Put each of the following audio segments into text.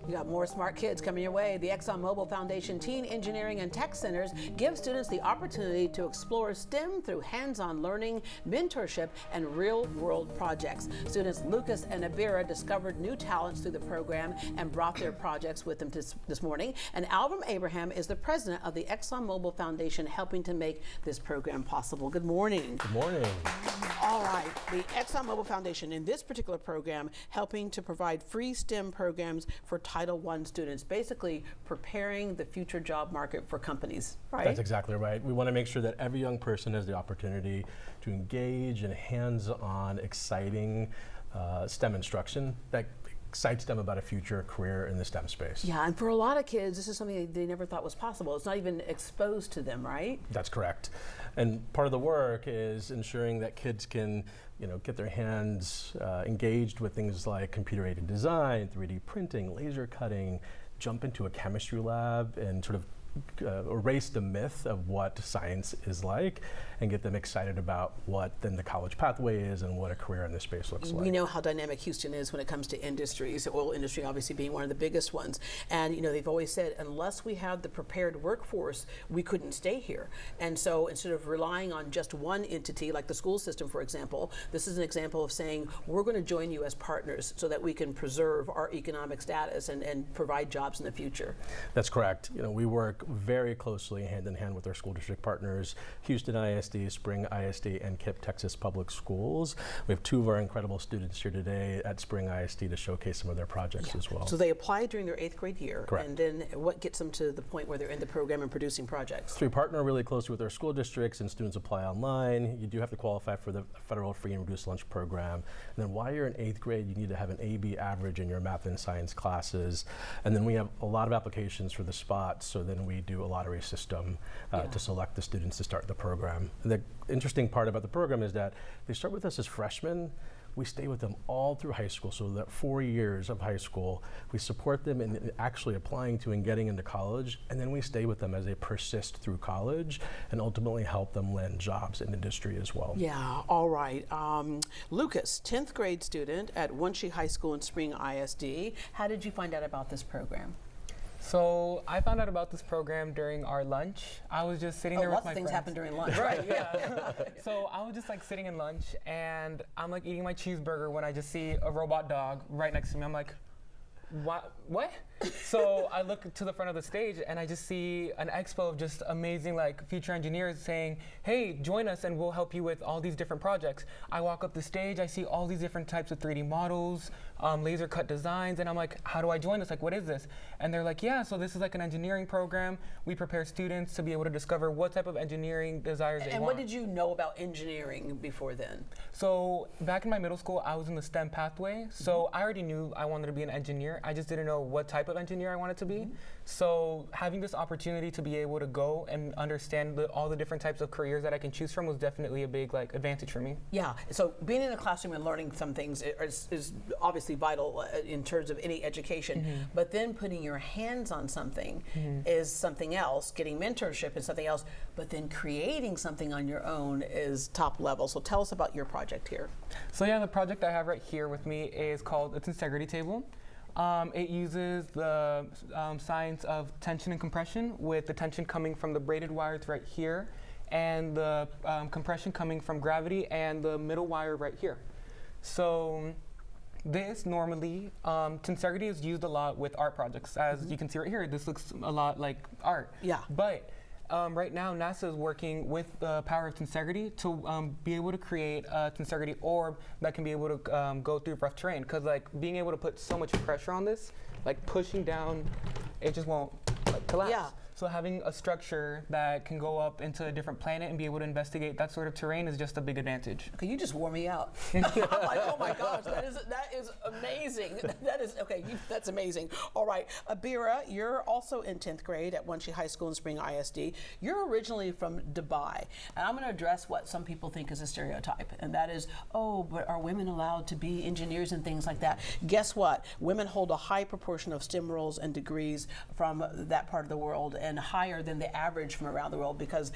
You got more smart kids coming your way. The ExxonMobil Foundation Teen Engineering and Tech Centers give students the opportunity to explore STEM through hands-on learning, mentorship, and real-world projects. Students Lucas and Abira discovered new talents through the program and brought their projects with them this morning. And Alvin Abraham is the president of the ExxonMobil Foundation, helping to make this program possible. Good morning. Good morning. All right, the ExxonMobil Foundation in this particular program helping to provide free STEM programs for Title I students, basically preparing the future job market for companies, right? That's exactly right. We want to make sure that every young person has the opportunity to engage in hands-on, exciting STEM instruction that excites them about a future career in the STEM space. Yeah, and for a lot of kids, this is something they never thought was possible. It's not even exposed to them, right? That's correct. And part of the work is ensuring that kids can, get their hands engaged with things like computer-aided design, 3D printing, laser cutting, jump into a chemistry lab and sort of erase the myth of what science is like and get them excited about what then the college pathway is and what a career in this space looks like. We know how dynamic Houston is when it comes to industries, the oil industry obviously being one of the biggest ones. And they've always said, unless we have the prepared workforce, we couldn't stay here. And so instead of relying on just one entity, like the school system, for example, this is an example of saying, we're going to join you as partners so that we can preserve our economic status and provide jobs in the future. That's correct. We work very closely hand in hand with our school district partners, Houston ISD, Spring ISD, and KIPP Texas Public Schools. We have two of our incredible students here today at Spring ISD to showcase some of their projects as well. So they apply during their 8th grade year. Correct. And then what gets them to the point where they're in the program and producing projects? So we partner really closely with our school districts, and students apply online. You do have to qualify for the federal free and reduced lunch program. And then while you're in 8th grade, you need to have an AB average in your math and science classes. And then we have a lot of applications for the spots, so then we do a lottery system to select the students to start the program. The interesting part about the program is that they start with us as freshmen. We stay with them all through high school, so that 4 years of high school, we support them in actually applying to and getting into college, and then we stay with them as they persist through college and ultimately help them land jobs in industry as well. Yeah, all right. Lucas, 10th grade student at Wenatchee High School in Spring ISD. How did you find out about this program? So I found out about this program during our lunch. I was just sitting there with my friends. Lots of things happen during lunch. Right, yeah. So I was just sitting in lunch and I'm eating my cheeseburger when I just see a robot dog right next to me. I'm like, what? So I look to the front of the stage and I just see an expo of just amazing future engineers saying, hey, join us and we'll help you with all these different projects. I walk up the stage, I see all these different types of 3D models, laser cut designs, and I'm like, how do I join this? What is this? And they're like, yeah, so this is an engineering program. We prepare students to be able to discover what type of engineering desires they want. And what did you know about engineering before then? So back in my middle school, I was in the STEM pathway. So I already knew I wanted to be an engineer. I just didn't know what type of engineer I wanted to be. So having this opportunity to be able to go and understand all the different types of careers that I can choose from was definitely a big advantage for me. Yeah, so being in a classroom and learning some things is obviously vital in terms of any education, but then putting your hands on something is something else, getting mentorship is something else, but then creating something on your own is top level. So tell us about your project here. So yeah, the project I have right here with me is called its integrity table. It uses the science of tension and compression, with the tension coming from the braided wires right here and the compression coming from gravity and the middle wire right here. So this normally, tensegrity is used a lot with art projects. As you can see right here, this looks a lot like art. Yeah. But right now, NASA is working with the power of tensegrity to be able to create a tensegrity orb that can be able to go through rough terrain. Because being able to put so much pressure on this, pushing down, it just won't collapse. Yeah. So having a structure that can go up into a different planet and be able to investigate that sort of terrain is just a big advantage. Okay, you just wore me out. I'm like, oh my gosh, that is amazing. That's amazing. All right, Abira, you're also in 10th grade at Wenatchee High School in Spring ISD. You're originally from Dubai, and I'm going to address what some people think is a stereotype, and that is, oh, but are women allowed to be engineers and things like that? Guess what? Women hold a high proportion of STEM roles and degrees from that part of the world. and higher than the average from around the world, because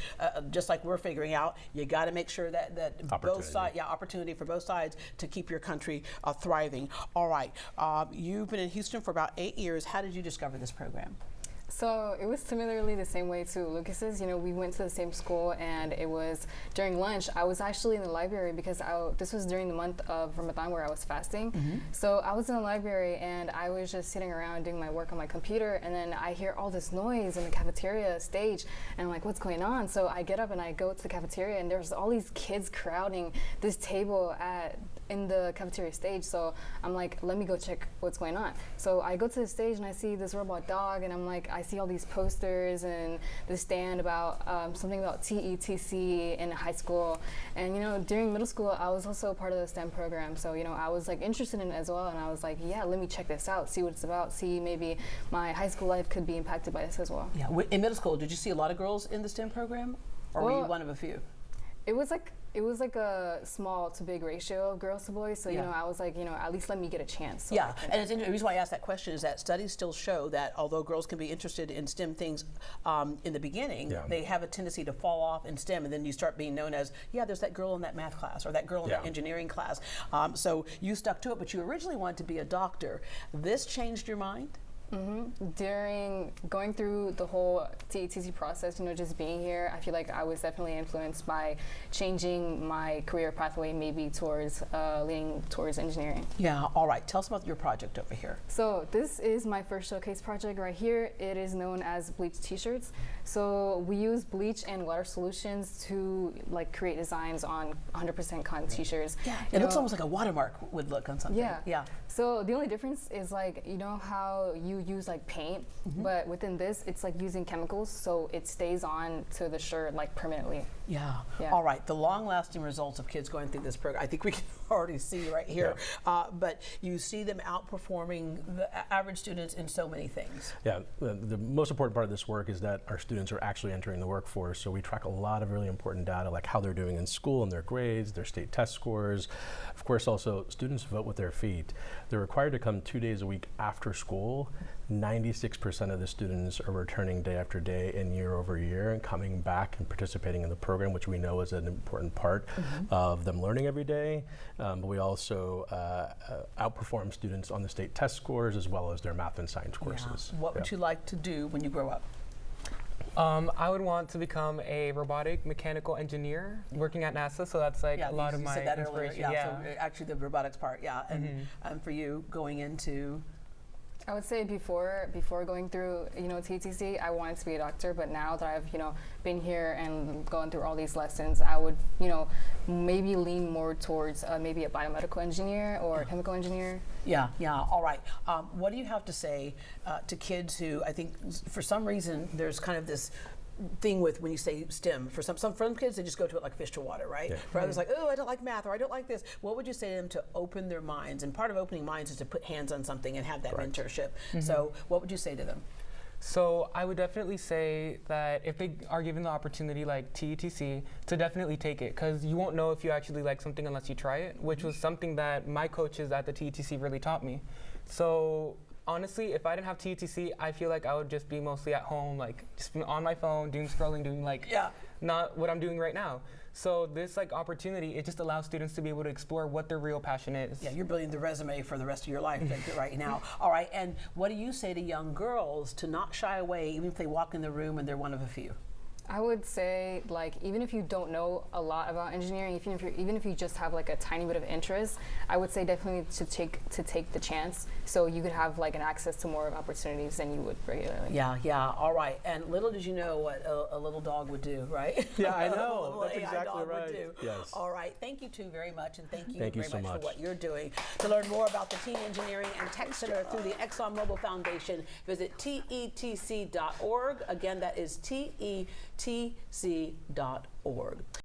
just like we're figuring out, you got to make sure that both sides, opportunity for both sides to keep your country thriving. All right, you've been in Houston for about 8 years. How did you discover this program? So it was similarly the same way to Lucas's. You know, we went to the same school, and it was during lunch. I was actually in the library because this was during the month of Ramadan where I was fasting. So I was in the library, and I was just sitting around doing my work on my computer, and then I hear all this noise in the cafeteria stage, and I'm like, what's going on? So I get up and I go to the cafeteria, and there's all these kids crowding this table in the cafeteria stage. So I'm like, let me go check what's going on. So I go to the stage and I see this robot dog, and I'm like, I see all these posters and the stand about something about TETC in high school. And you know, during middle school, I was also part of the STEM program. So you know, I was like interested in it as well, and I was like, yeah, let me check this out, see what it's about, see maybe my high school life could be impacted by this as well. Yeah. In middle school, did you see a lot of girls in the STEM program, or were you one of a few? It was like a small to big ratio of girls to boys. So, you know, I was like, you know, at least let me get a chance. So and it's the reason why I asked that question is that studies still show that although girls can be interested in STEM things in the beginning, they have a tendency to fall off in STEM, and then you start being known as, there's that girl in that math class or that girl in that engineering class. So you stuck to it, but you originally wanted to be a doctor. This changed your mind? During going through the whole TETC process, you know, just being here, I feel like I was definitely influenced by changing my career pathway, maybe towards leaning towards engineering. Yeah, all right. Tell us about your project over here. So this is my first showcase project right here. It is known as bleach t-shirts. So we use bleach and water solutions to like create designs on 100% cotton t-shirts. Yeah, it looks almost like a watermark would look on something. Yeah. So the only difference is like, you know how you use like paint, but within this, it's like using chemicals, so it stays on to the shirt like permanently. Yeah. All right. The long-lasting results of kids going through this program, I think we can already see right here. But you see them outperforming the average students in so many things. Yeah. The most important part of this work is that our students are actually entering the workforce. So we track a lot of really important data, like how they're doing in school and their grades, their state test scores. Of course, also students vote with their feet. They're required to come 2 days a week after school. 96% of the students are returning day after day and year over year and coming back and participating in the program, which we know is an important part of them learning every day. But we also outperform students on the state test scores as well as their math and science courses. What would you like to do when you grow up? I would want to become a robotic mechanical engineer working at NASA. So that's like a lot of my inspiration. So actually the robotics part, and for you going into. I would say before going through, you know, TTC, I wanted to be a doctor, but now that I've, you know, been here and gone through all these lessons, I would, you know, maybe lean more towards maybe a biomedical engineer or a chemical engineer. Yeah, all right. What do you have to say to kids who, I think for some reason, there's kind of this thing with when you say STEM, for some kids, they just go to it like fish to water, right? For others, like, oh, I don't like math, or I don't like this. What would you say to them to open their minds? And part of opening minds is to put hands on something and have that mentorship. So what would you say to them? So I would definitely say that if they are given the opportunity like TETC, to definitely take it, because you won't know if you actually like something unless you try it, which was something that my coaches at the TETC really taught me. So honestly, if I didn't have TETC, I feel like I would just be mostly at home, like just on my phone, doing scrolling, doing like not what I'm doing right now. So this like opportunity, it just allows students to be able to explore what their real passion is. Yeah, you're building the resume for the rest of your life right now. All right, and what do you say to young girls to not shy away, even if they walk in the room and they're one of a few? I would say, like, even if you don't know a lot about engineering, even if you just have like a tiny bit of interest, I would say definitely to take the chance, so you could have like an access to more opportunities than you would regularly. Yeah. All right. And little did you know what a little dog would do, right? Yeah, I know. A little That's AI exactly dog right. would do. Yes. All right. Thank you two very much, and thank you very so much for what you're doing. To learn more about the Teen Engineering and Tech Center through the ExxonMobil Foundation, visit TETC.org. Again, that is TETC.org.